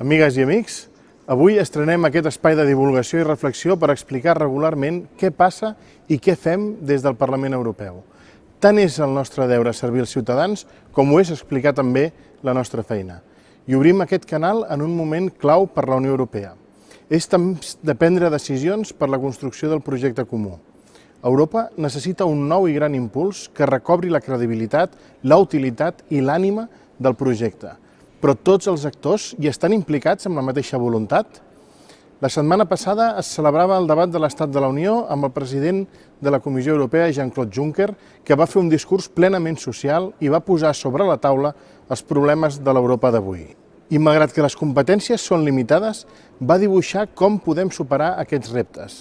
Amigues i amics, avui estrenem aquest espai de divulgació i reflexió per explicar regularment què passa i què fem des del Parlament Europeu. Tant és el nostre deure servir els ciutadans com ho és explicar també la nostra feina. I obrim aquest canal en un moment clau per la Unió Europea. És temps de prendre decisions per la construcció del projecte comú. Europa necessita un nou i gran impuls que recobri la credibilitat, la utilitat i l'ànima del projecte. Però tots els actors hi estan implicats amb la mateixa voluntat? La setmana passada es celebrava el debat de l'Estat de la Unió amb el president de la Comissió Europea, Jean-Claude Juncker, que va fer un discurs plenament social i va posar sobre la taula els problemes de l'Europa d'avui. I malgrat que les competències són limitades, va dibuixar com podem superar aquests reptes.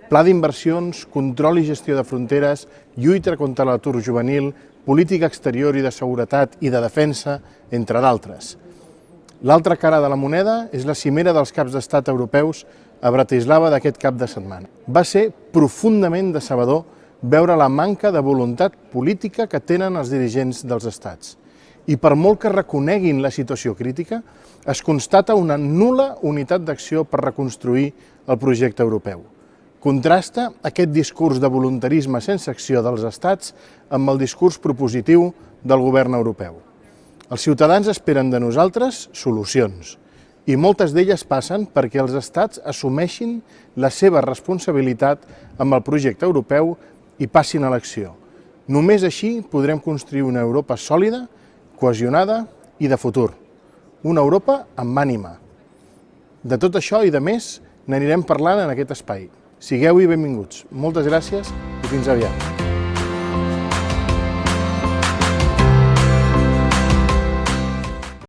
Pla d'inversions, control i gestió de fronteres, lluita contra l'atur juvenil, política exterior i de seguretat i de defensa, entre d'altres. L'altra cara de la moneda és la cimera dels caps d'estat europeus a Bratislava d'aquest cap de setmana. Va ser profundament decebedor veure la manca de voluntat política que tenen els dirigents dels estats. I per molt que reconeguin la situació crítica, es constata una nul·la unitat d'acció per reconstruir el projecte europeu. Contrasta aquest discurs de voluntarisme sense acció dels estats amb el discurs propositiu del govern europeu. Els ciutadans esperen de nosaltres solucions, i moltes d'elles passen perquè els estats assumeixin la seva responsabilitat amb el projecte europeu i passin a l'acció. Només així podrem construir una Europa sòlida, cohesionada i de futur. Una Europa amb ànima. De tot això i de més n'anirem parlant en aquest espai. Sigueu-hi benvinguts. Moltes gràcies i fins aviat.